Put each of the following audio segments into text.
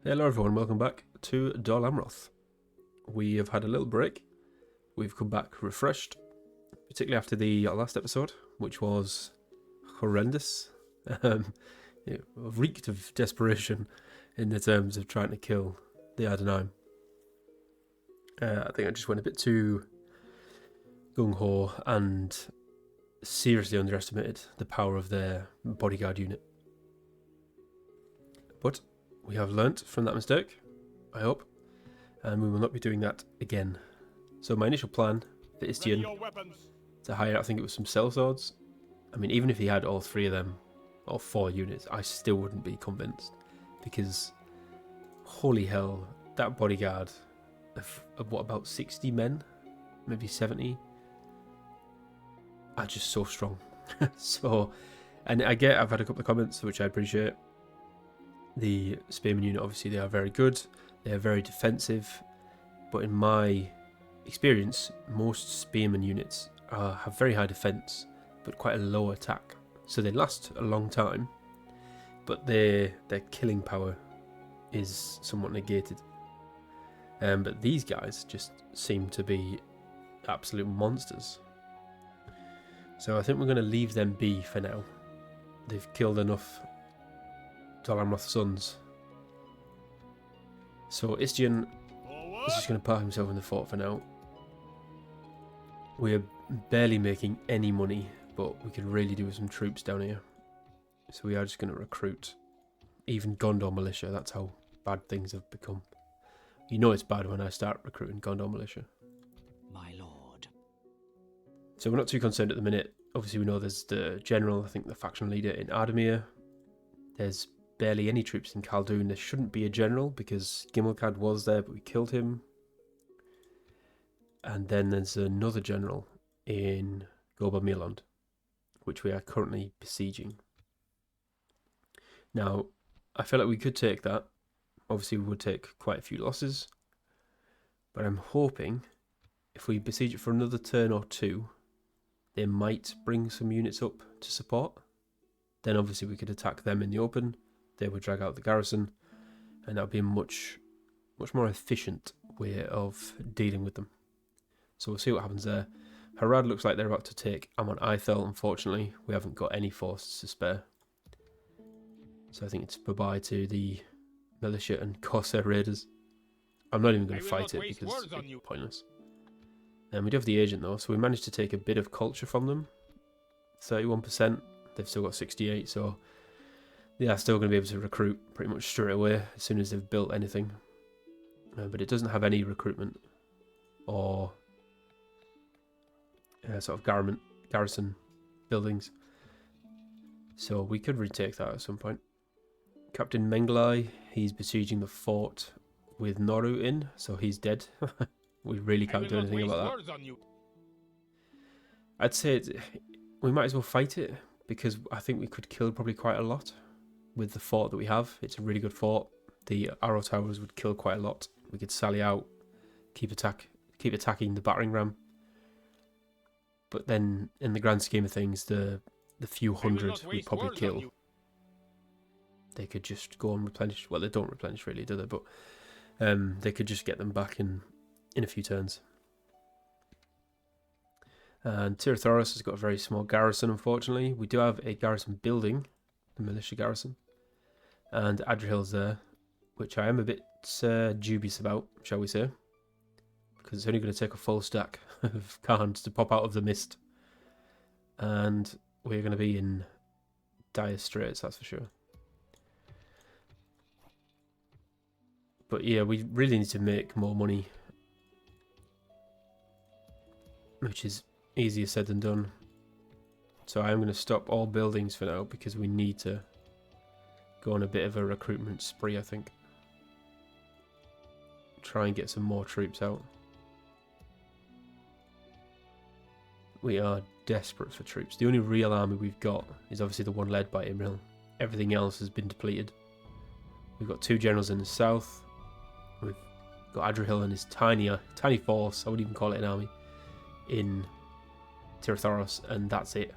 Hello everyone, welcome back to Dol Amroth. We have had a little break. We've come back refreshed, particularly after the last episode, which was horrendous. It reeked of desperation in the terms of trying to kill the Adonai. I think I just went a bit too gung-ho and seriously underestimated the power of their bodyguard unit. But we have learnt from that mistake, I hope, and we will not be doing that again. So my initial plan for Istian, to hire, I think it was some sellswords. I mean, even if he had all three of them, all four units, I still wouldn't be convinced, because holy hell, that bodyguard of what, about 60 men, maybe 70, are just so strong. And I've had a couple of comments which I appreciate. The spearman unit, obviously, they are very good, they are very defensive, but in my experience, most spearman units have very high defense, but quite a low attack. So they last a long time, but their killing power is somewhat negated. But these guys just seem to be absolute monsters. So I think we're going to leave them be for now. They've killed enough Dol Amroth's sons. So Istian is just going to park himself in the fort for now. We are barely making any money, but we could really do with some troops down here. So we are just going to recruit even Gondor militia. That's how bad things have become. You know it's bad when I start recruiting Gondor militia. My lord. So we're not too concerned at the minute. Obviously we know there's the general, I think the faction leader in Ardamir. There's barely any troops in Khaldun. There shouldn't be a general because Gimmelcad was there, but we killed him. And then there's another general in Goba Mirland, which we are currently besieging. Now, I feel like we could take that. Obviously, we would take quite a few losses. But I'm hoping if we besiege it for another turn or two, they might bring some units up to support. Then obviously we could attack them in the open. They would drag out the garrison. And that would be a much more efficient way of dealing with them. So we'll see what happens there. Harad looks like they're about to take Amon Ithel. Unfortunately, we haven't got any forces to spare. So I think it's bye-bye to the militia and Corsair raiders. I'm not even going to fight it because it's pointless. And we do have the agent though, so we managed to take a bit of culture from them. 31%. They've still got 68, so they are still going to be able to recruit pretty much straight away as soon as they've built anything. But it doesn't have any recruitment or sort of garrison buildings. So we could retake that at some point. Captain Menglai, he's besieging the fort with Noru in, so he's dead. We really can't do anything about that. I'd say we might as well fight it, because I think we could kill probably quite a lot with the fort that we have. It's a really good fort. The arrow towers would kill quite a lot. We could sally out, keep attacking the battering ram. But then, in the grand scheme of things, the few hundred we'd probably kill. They could just go and replenish. Well, they don't replenish really, do they? But they could just get them back in a few turns. And Tirathoros has got a very small garrison, unfortunately. We do have a garrison building, the militia garrison. And Adrian's there, which I am a bit dubious about, shall we say. Because it's only going to take a full stack of Khans to pop out of the mist. And we're going to be in dire straits, that's for sure. But yeah, we really need to make more money. Which is easier said than done. So I'm going to stop all buildings for now because we need to go on a bit of a recruitment spree, I think. Try and get some more troops out. We are desperate for troops. The only real army we've got is obviously the one led by Imril. Everything else has been depleted. We've got two generals in the south. We've got Adrian and his tiny force, I wouldn't even call it an army, in Tirathoros, and that's it.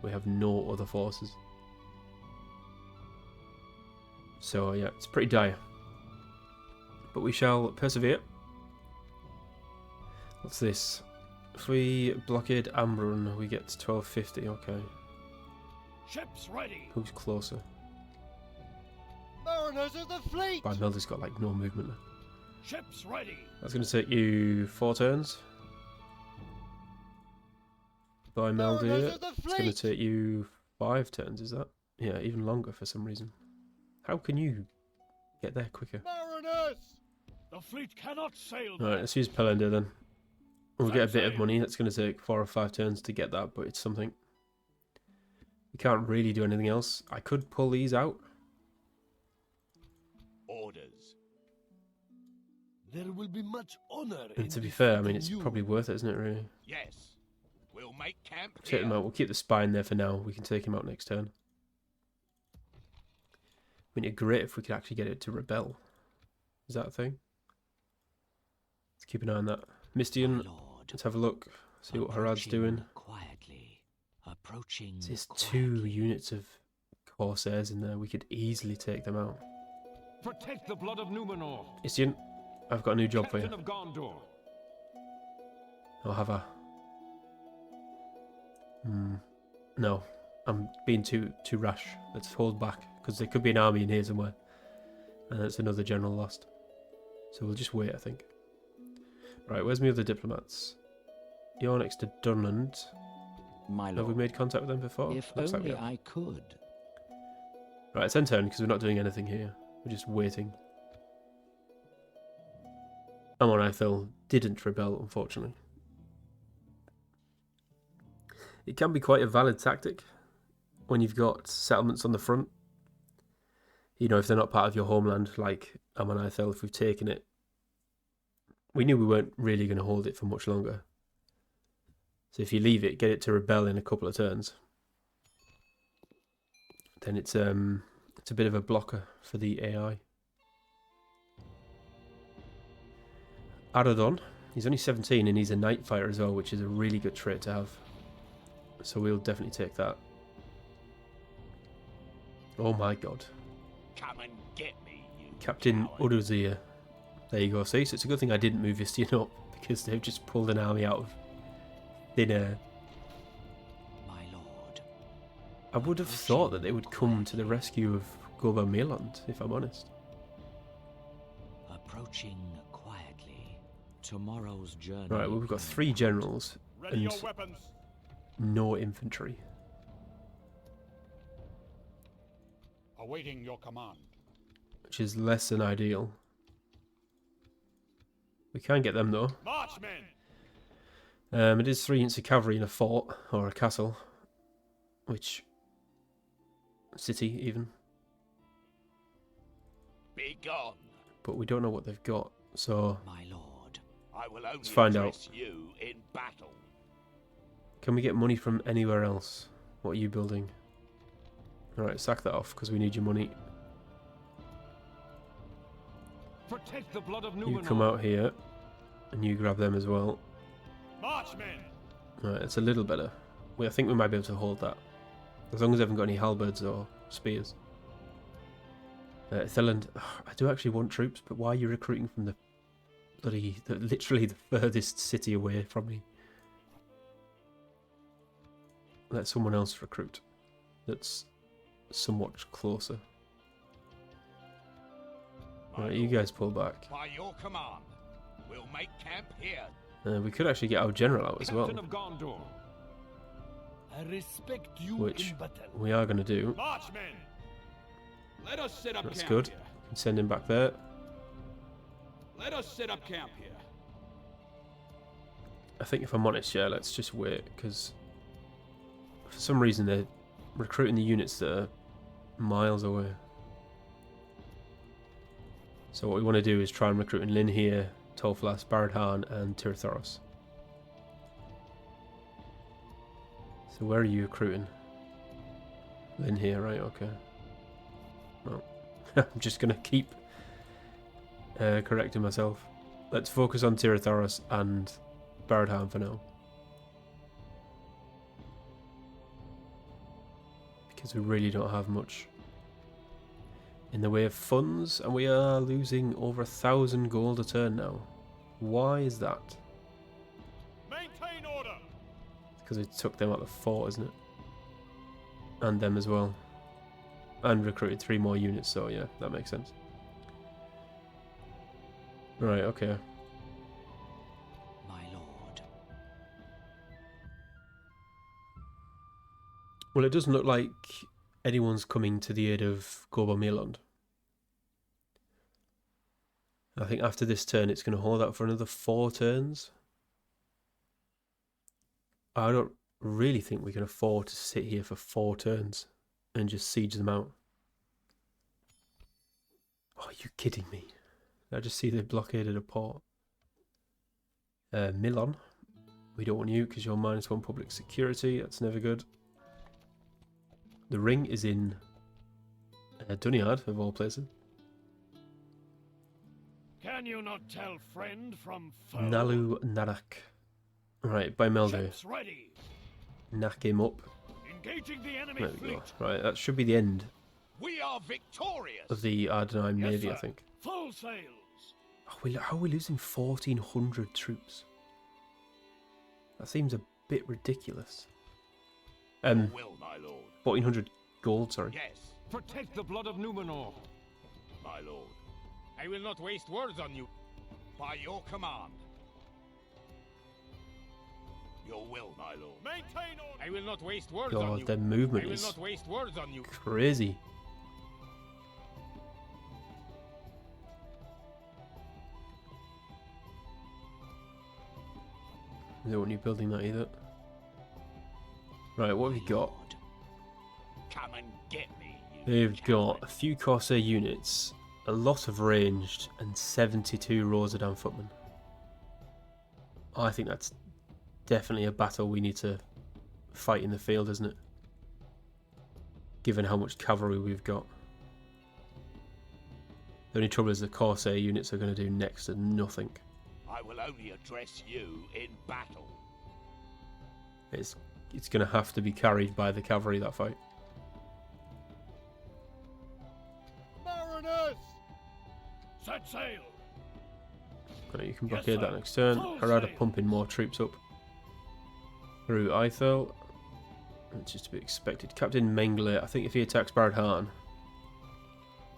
We have no other forces. So yeah, it's pretty dire. but we shall persevere. What's this? If we blockade Ambrun, we get 1250. Okay. Ships ready. Who's closer? Mariners of the fleet. Meldy's got like no movement. Ships ready. That's going to take you 4 turns. By Meldy, Mariners of the it's fleet. going to take you 5 turns. Is that? Yeah, even longer for some reason. How can you get there quicker? Mariners. The fleet cannot sail. Alright, let's use Pelender then. We'll get a bit of money. That's going to take 4 or 5 turns to get that, but it's something. We can't really do anything else. I could pull these out. Orders. There will be much honor. And to be fair, I mean, it's probably worth it, isn't it, really? Yes. We'll make camp Take them out. We'll keep the spy in there for now. We can take him out next turn. I mean, it'd be great if we could actually get it to rebel. Is that a thing? Let's keep an eye on that. Mistian, let's have a look. See what Harad's doing. Quietly. Approaching. There's 2 units of Corsairs in there. We could easily take them out. Protect the blood of Numenor. Mistian, I've got a new job for you. Captain of Gondor. I'll have a... No, I'm being too rash. Let's hold back, because there could be an army in here somewhere. And that's another general lost. So we'll just wait, I think. Right, where's my other diplomats? You're next to Dunland. My lord. Have we made contact with them before? If Looks like we only have. I could. Right, it's end turn, because we're not doing anything here. We're just waiting. Amon Ithil didn't rebel, unfortunately. It can be quite a valid tactic when you've got settlements on the front. You know, if they're not part of your homeland, like Amon Ithil, if we've taken it. We knew we weren't really going to hold it for much longer. So if you leave it, get it to rebel in a couple of turns, then it's a bit of a blocker for the AI. Aradon, he's only 17 and he's a night fighter as well, which is a really good trait to have. So we'll definitely take that. Oh my god. Come and get me, you Captain coward. Uduzir. There you go. See, so it's a good thing I didn't move Vistian up, because they've just pulled an army out of thin air. My lord. I would have thought that they would come to the rescue of Goba Meland, if I'm honest. Approaching quietly. Tomorrow's journey. Right, well, we've got 3 generals Ready and your weapons. no infantry. Awaiting your command. Which is less than ideal. We can get them though. Marchmen. It is 3 units of cavalry in a fort, or a castle. Which... city, even. Be gone. But we don't know what they've got, so... My lord. I will only find out. address you in battle. Can we get money from anywhere else? What are you building? Alright, sack that off, because we need your money. Protect the blood of Numenor. You come out here, and you grab them as well. Marchmen. Alright, it's a little better. I think we might be able to hold that. As long as they haven't got any halberds or spears. Thailand, I do actually want troops, but why are you recruiting from the bloody, literally the furthest city away from me? Let someone else recruit. That's somewhat closer. Right, you guys pull back. By your command, we'll make camp here. We could actually get our general out as well, Captain of Gondor. I respect you which in battle. we are going to do. Marchmen. Let us set up That's camp good. here. Can send him back there. Let us set up camp here. I think if I'm honest, yeah, let's just wait, because for some reason they're recruiting the units that are miles away. So what we want to do is try and recruit in Lynn here, Tolflas, Baradhan, and Tirtharos. So where are you recruiting? Lynn here, right? Okay. Well, I'm just going to keep correcting myself. Let's focus on Tirtharos and Baradhan for now. Because we really don't have much in the way of funds, and we are losing over 1,000 gold a turn now. Why is that? Maintain order. Because we took them out of the fort, isn't it? And them as well. And recruited 3 more units, so yeah, that makes sense. Right, okay. My lord. Well, it doesn't look like anyone's coming to the aid of Gorbomirland. I think after this turn, it's going to hold out for another 4 turns. I don't really think we can afford to sit here for 4 turns and just siege them out. Oh, are you kidding me? I just see they blockaded a port. Milan. We don't want you because you're -1 public security. That's never good. The ring is in Dunyard, of all places. Can you not tell friend from foe? Nalu Narak. Right, by Meldu. Ships ready. Knack him up. Engaging the enemy There we fleet. go. Right, that should be the end We are victorious. of the Ardenheim Yes, Navy, I sir. think. Full sails. How are we losing 1,400 troops? That seems a bit ridiculous. Your will, my lord. 1,400 gold, sorry. Yes, Protect the blood of Numenor. my lord. I will not waste words on you. By your command. Your will, my lord. Maintain order. I will not waste words on God, you. their I movement will is not waste words on you. crazy. I don't want you building that either. Right, what have we got? Lord. Come and get me, you They've got coward. a few Corsair units, a lot of ranged, and 72 Rosadan footmen. I think that's definitely a battle we need to fight in the field, isn't it? Given how much cavalry we've got. The only trouble is the Corsair units are going to do next to nothing. I will only address you in battle. It's going to have to be carried by the cavalry, that fight. Mariners. Set sail. Right, you can Yes, blockade sir. that next turn. Full Harada sail. pumping more troops up through Eithel. It's just to be expected. Captain Mengele, I think if he attacks Baradhan,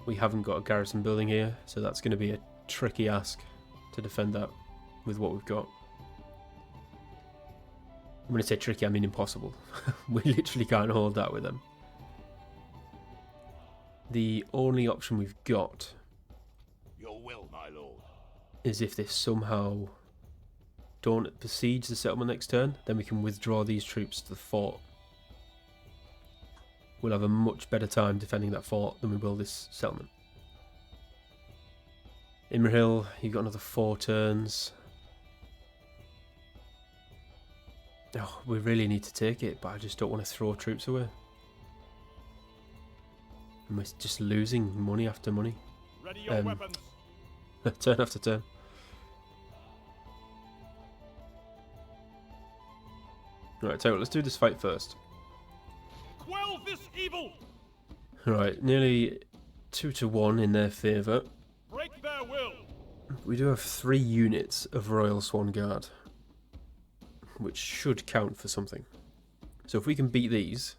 we haven't got a garrison building here, so that's going to be a tricky ask to defend that with what we've got. When I say tricky, I mean impossible. We literally can't hold that with them. The only option we've got Your will, my lord. is if they somehow don't besiege the settlement next turn, then we can withdraw these troops to the fort. We'll have a much better time defending that fort than we will this settlement. Imrahil, you've got another 4 turns. Oh, we really need to take it, but I just don't want to throw troops away. And we're just losing money after money. Ready your Um, weapons. Turn after turn. Right, tell you what, let's do this fight first. Quell this evil. Right, nearly 2-1 in their favour. Break their will. We do have 3 units of Royal Swan Guard, which should count for something. So if we can beat these,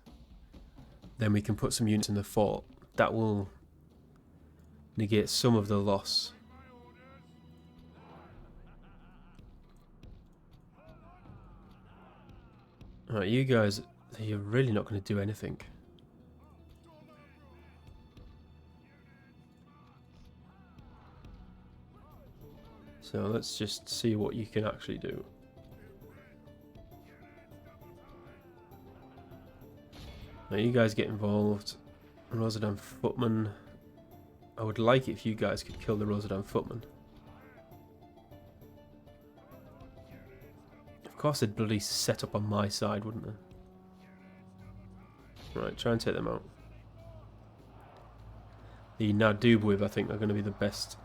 then we can put some units in the fort. That will negate some of the loss. Alright, you guys, you're really not going to do anything. So let's just see what you can actually do. Now you guys get involved. Rosadan Footman. I would like it if you guys could kill the Rosadan Footman. Of course they'd bloody set up on my side, wouldn't they? Right, try and take them out. The Nadubwib, I think, are going to be the best.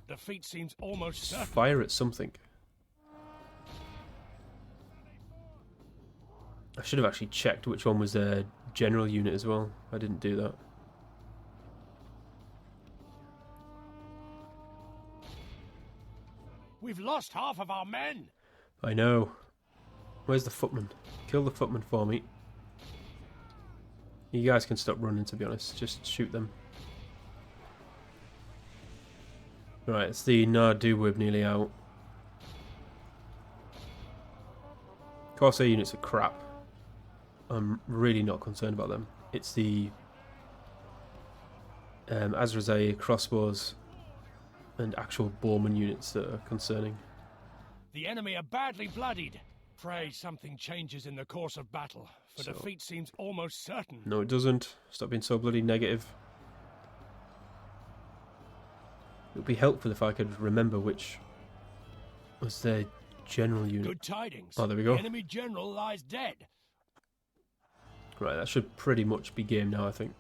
Defeat seems almost Just certain. fire at something. I should have actually checked which one was their general unit as well. I didn't do that. We've lost half of our men. I know. Where's the footman? Kill the footman for me. You guys can stop running, to be honest. Just shoot them. Right, it's the Nardú nearly out. Corsair units are crap. I'm really not concerned about them. It's the Azrazai crossbows and actual bowman units that are concerning. The enemy are badly bloodied. Pray something changes in the course of battle, for So- defeat seems almost certain. No, it doesn't. Stop being so bloody negative. It would be helpful if I could remember which was their general unit. Good tidings. Oh, there we go. The enemy general lies dead. Right, that should pretty much be game now, I think.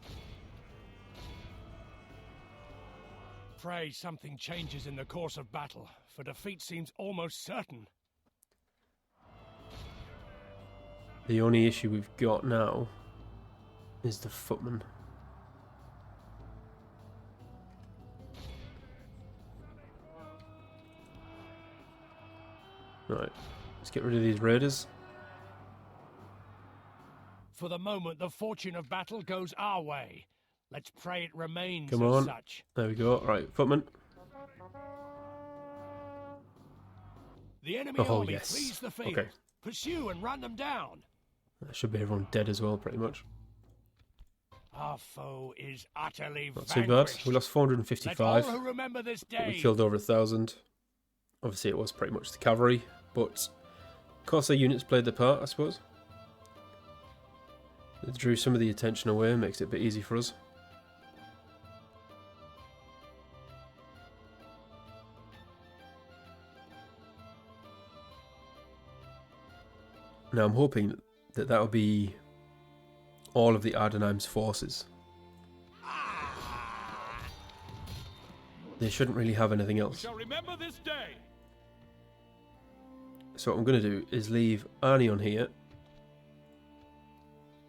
Pray something changes in the course of battle, for defeat seems almost certain. The only issue we've got now is the footman. Right, let's get rid of these raiders. For the moment, the fortune of battle goes our way. Let's pray it remains Come as on. such. There we go. Right, footman. The enemy Oh, army yes. flees the field. Okay. Pursue and run them down. That should be everyone dead as well, pretty much. Our foe is utterly Not too bad. vanquished. We lost Let 455. all who remember this But we day. killed over 1,000. Obviously, it was pretty much the cavalry, but Corsair units played their part, I suppose. It drew some of the attention away, makes it a bit easy for us. Now, I'm hoping that that will be all of the Ardenheim's forces. They shouldn't really have anything We else. shall remember this day. So what I'm going to do is leave Arnie on here.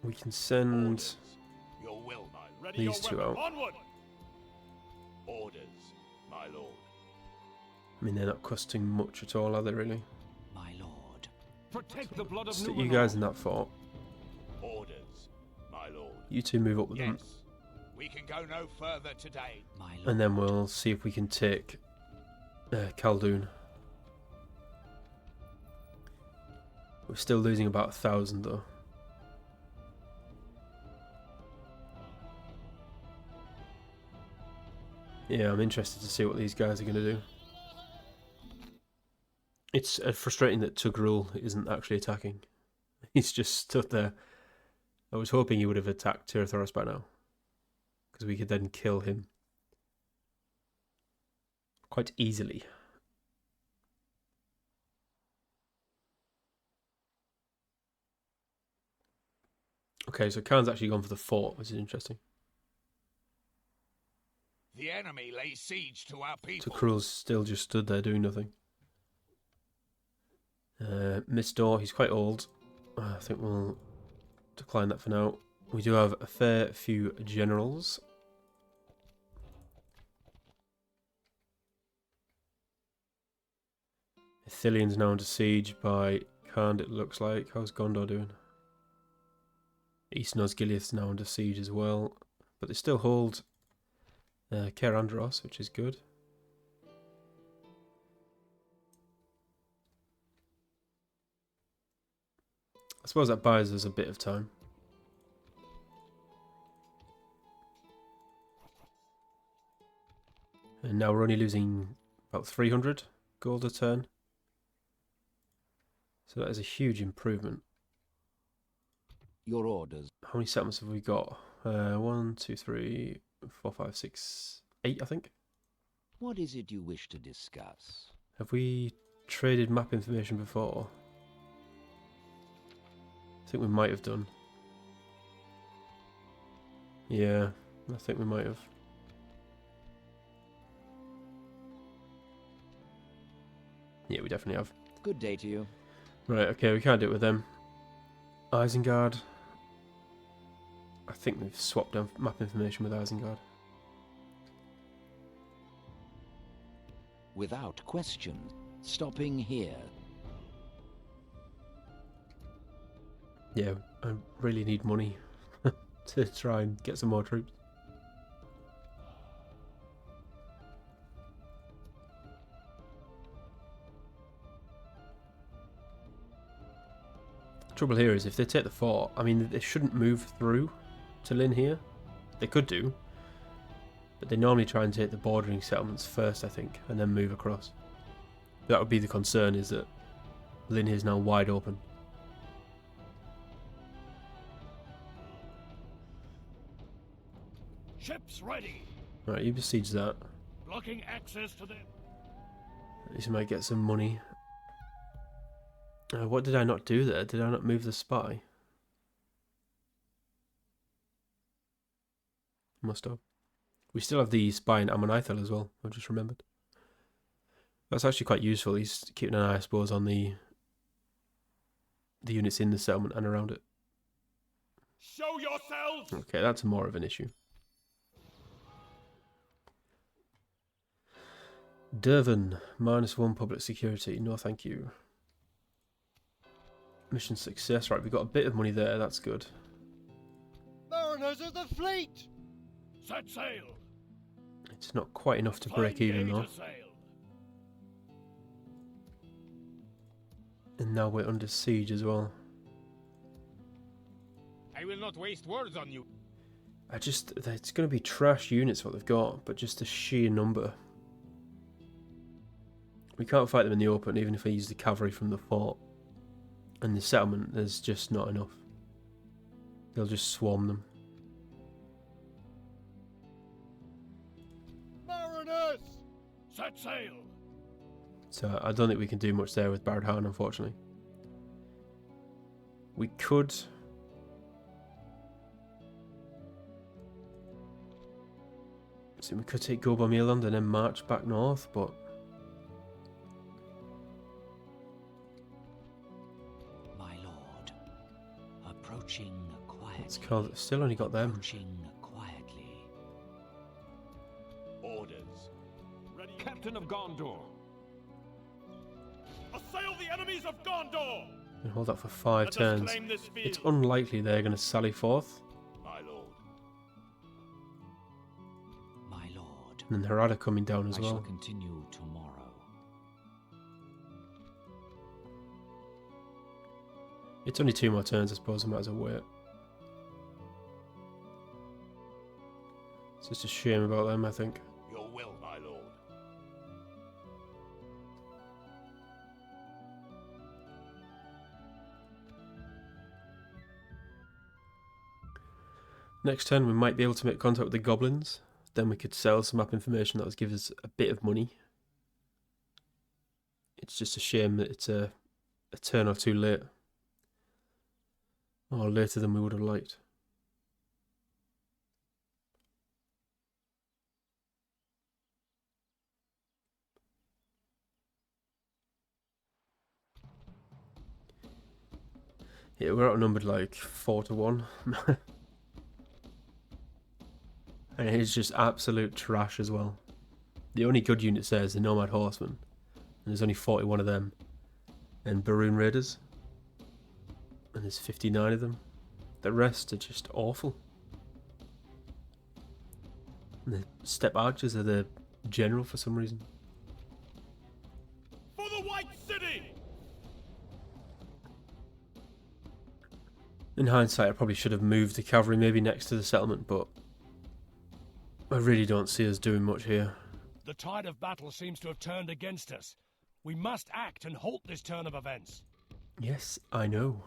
We can send Orders. Your will, my lord. Ready These two your weapon. out. Onward. Orders, my lord. I mean, they're not costing much at all, are they really? My lord. Protect the blood of Stick Numenor. you guys in that fort. Orders, my lord. You two move up with Yes. them. We can go no further today. My lord. And then we'll see if we can take Khaldun. We're still losing about 1,000 though. Yeah, I'm interested to see what these guys are going to do. It's frustrating that Tugrul isn't actually attacking. He's just stood there. I was hoping he would have attacked Tirtharos by now, because we could then kill him quite easily. Okay, so Khan's actually gone for the fort, which is interesting. The enemy lays siege to our people. Tugrul's still just stood there doing nothing. Mistor, he's quite old. I think we'll decline that for now. We do have a fair few generals. Ithilion's now under siege by Khand, it looks like. How's Gondor doing? East Nosgiliath's now under siege as well. But they still hold Caer Andros, which is good. I suppose that buys us a bit of time. And now we're only losing about 300 gold a turn. So that is a huge improvement. Your orders. How many settlements have we got? 1, 2, 3, 4, 5, 6, 8, I think. What is it you wish to discuss? Have we traded map information before? I think we might have done. Yeah, I think we might have. Yeah, we definitely have. Good day to you. Right, okay, we can't do it with them. Isengard. I think we've swapped down map information with Isengard. Without question. Stopping here. Yeah, I really need money to try and get some more troops. Trouble here is if they take the fort, I mean they shouldn't move through to Lynn here. They could do, but they normally try and take the bordering settlements first, I think, and then move across. That would be the concern, is that Lynn is now wide open. Ships ready. Right, you besiege that. Blocking access to the... At least you might get some money. What did I not do there? Did I not move the spy? Must have. We still have the spy in Ammonithel as well, I've just remembered. That's actually quite useful. He's keeping an eye, I suppose, on the units in the settlement and around it. Show yourselves! Okay, that's more of an issue. Durvan, -1 public security. No, thank you. Mission success. Right, we got a bit of money there. That's good. Mariners of the fleet! Set sail! It's not quite enough to break Find even, day though. to sail. And now we're under siege as well. I will not waste words on you. It's going to be trash units what they've got, but just the sheer number. We can't fight them in the open, even if we use the cavalry from the fort. And the settlement, there's just not enough. They'll just swarm them. Mariners! Set sail! So I don't think we can do much there with Bardhan, unfortunately. We could... So we could take Gobermeland and then march back north, but... My lord. Approaching quietly. It's called, still only got them. Approaching quietly. Orders. Ready. Captain of Gondor. Assail the enemies of Gondor! And hold that for 5 Let us turns. claim this field. It's unlikely they're going to sally forth. My lord. My lord. And then Harada coming down as I well. shall continue tomorrow. It's only 2 more turns, I suppose. I might as well wait. It's just a shame about them, I think. Your will, my lord. Next turn, we might be able to make contact with the goblins. Then we could sell some map information that would give us a bit of money. It's just a shame that it's a turn or two late. Or later than we would have liked. Yeah, we're outnumbered like 4-1. And it's just absolute trash as well. The only good units there is the Nomad Horsemen. And there's only 41 of them. And Baroon Raiders. And there's 59 of them. The rest are just awful. And the Steppe Archers are the general for some reason. For the White City! In hindsight, I probably should have moved the cavalry maybe next to the settlement, but I really don't see us doing much here. The tide of battle seems to have turned against us. We must act and halt this turn of events. Yes, I know.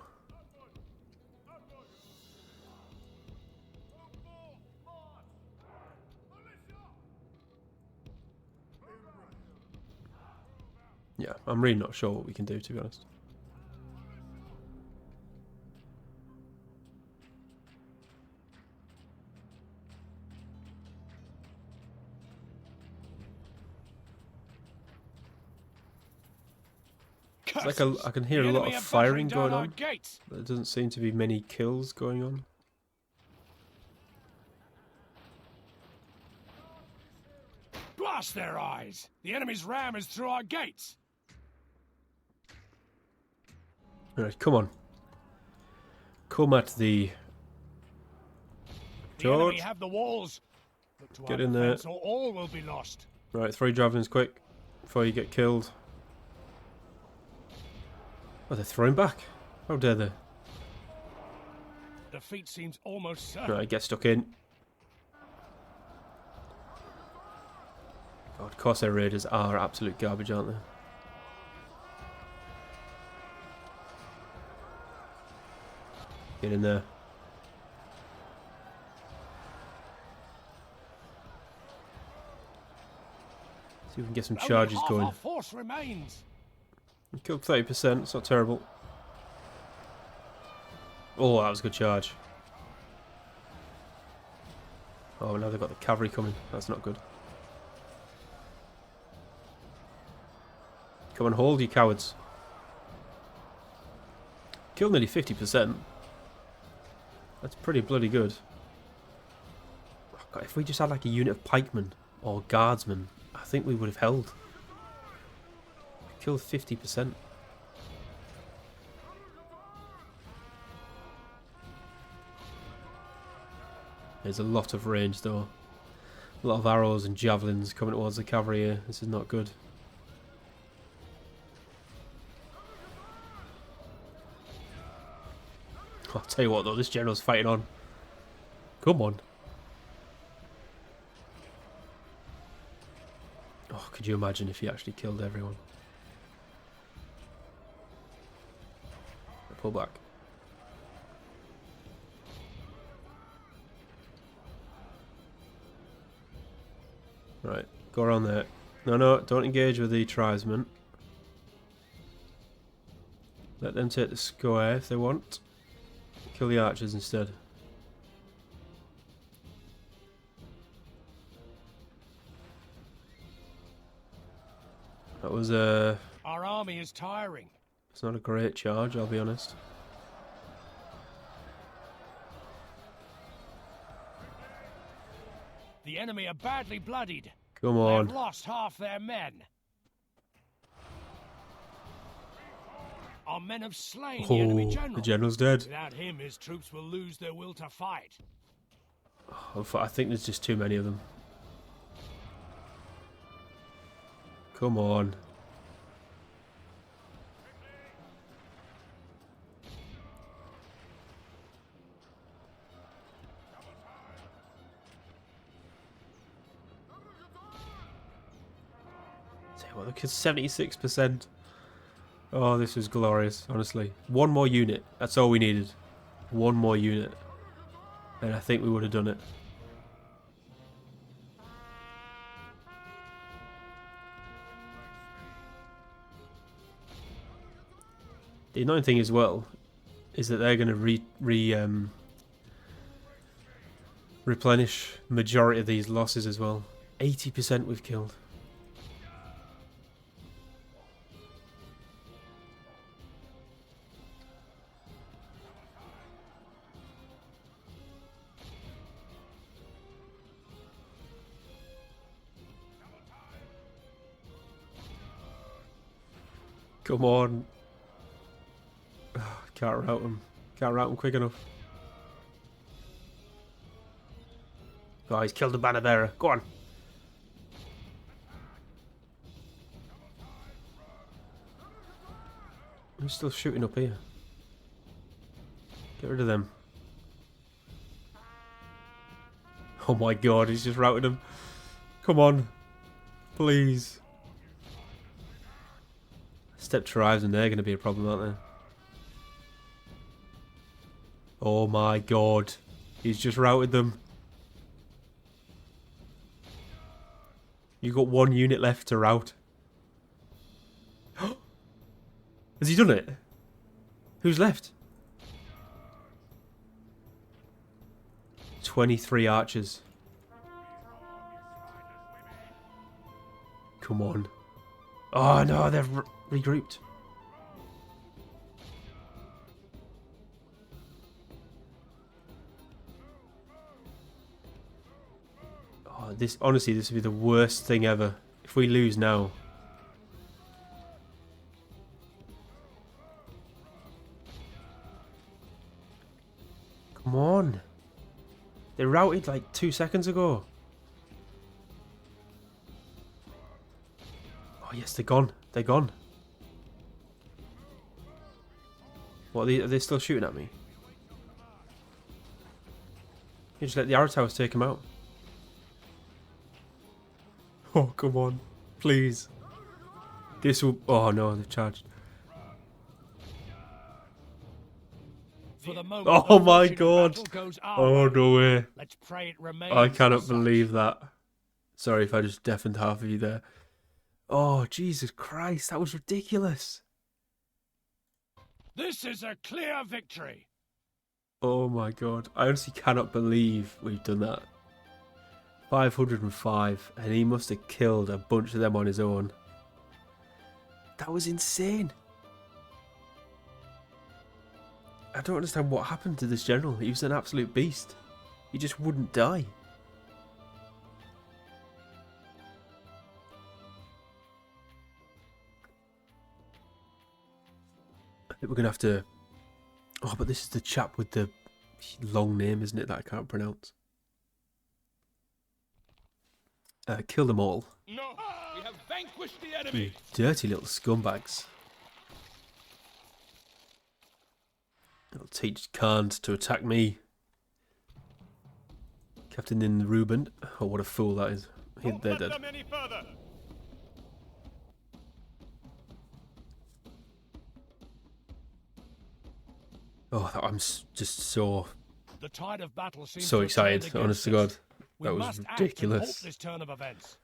Yeah, I'm really not sure what we can do, to be honest. It's like I can hear a lot of firing going on. Gates. There doesn't seem to be many kills going on. Blast their eyes! The enemy's ram is through our gates. Right, come on. Come at the... The enemy George. have the walls. Look to Get our in there. defense or all will be lost. Right, 3 javelins quick before you get killed. Oh, they're throwing back. How dare they? Defeat seems almost certain. Right, get stuck in. God, Corsair Raiders are absolute garbage, aren't they? Get in there. See if we can get some Only charges half going. our force remains. We killed 30%, it's not terrible. Oh, that was a good charge. Oh, now they've got the cavalry coming. That's not good. Come on, hold, you cowards. Killed nearly 50%. That's pretty bloody good. Oh, God, if we just had like a unit of pikemen or guardsmen, I think we would have held. We killed 50%. There's a lot of range though. A lot of arrows and javelins coming towards the cavalry here. This is not good. I'll tell you what though, this general's fighting on. Come on. Oh, could you imagine if he actually killed everyone? Pull back. Right, go around there. No, don't engage with the tribesmen. Let them take the square if they want. Kill the archers instead. That was Our army is tiring. it's not a great charge, I'll be honest. The enemy are badly bloodied. Come They on. have lost half their men. Our men have slain the enemy Oh, general. the general's dead. Without him, his troops will lose their will to fight. I think there's just too many of them. Come on. Tell you what, look at 76%. Oh, this is glorious, honestly. One more unit. That's all we needed. One more unit. And I think we would have done it. The annoying thing as well is that they're going to replenish majority of these losses as well. 80% we've killed. Come on. Can't rout them. Can't rout them quick enough. Oh, he's killed the banner bearer. Go on. Who's still shooting up here? Get rid of them. Oh my god, he's just routed them. Come on. Please. Step tribes and they're going to be a problem, aren't they? Oh my god. He's just routed them. You've got one unit left to rout. Has he done it? Who's left? 23 archers. Come on. Oh no, they've regrouped. Oh, this honestly, this would be the worst thing ever if we lose now. Come on. They routed like 2 seconds ago. Oh yes, they're gone. They're gone. What, are they still shooting at me? You just let the arrow towers take them out. Oh, come on. Please. This will... Oh no, they've charged. For the moment, Oh the my fortune of god. battle goes our Oh way. no way. Let's pray it remains I cannot as believe such. that. Sorry if I just deafened half of you there. Oh, Jesus Christ. That was ridiculous. This is a clear victory. Oh my god. I honestly cannot believe we've done that. 505. And he must have killed a bunch of them on his own. That was insane. I don't understand what happened to this general. He was an absolute beast. He just wouldn't die. I think we're going to have to... Oh, but this is the chap with the long name, isn't it, that I can't pronounce. Kill them all. No, we have vanquished the You enemy. dirty little scumbags. It'll teach Khan to attack me. Captain in Reuben. Oh, what a fool that is. They're dead. them any further. Oh, I'm just so The tide of battle seems so to have turned excited. against Honest to us. God, We that was must act and ridiculous. halt this turn of events.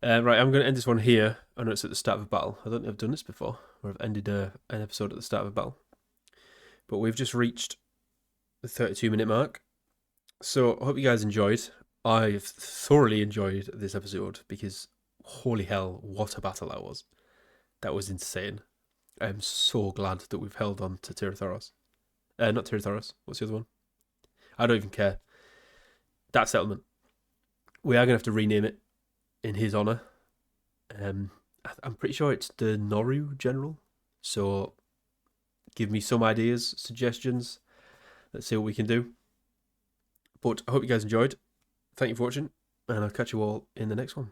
Right, I'm going to end this one here. I know it's at the start of a battle. I don't think I've done this before, where I've ended an episode at the start of a battle. But we've just reached the 32-minute mark. So I hope you guys enjoyed. I've thoroughly enjoyed this episode because, holy hell, what a battle that was. That was insane. I'm so glad that we've held on to Tirathoros. Not Tirathoros. What's the other one? I don't even care. That settlement. We are going to have to rename it in his honour. I'm pretty sure it's the Noru General. So give me some ideas, suggestions. Let's see what we can do. But I hope you guys enjoyed. Thank you for watching, and I'll catch you all in the next one.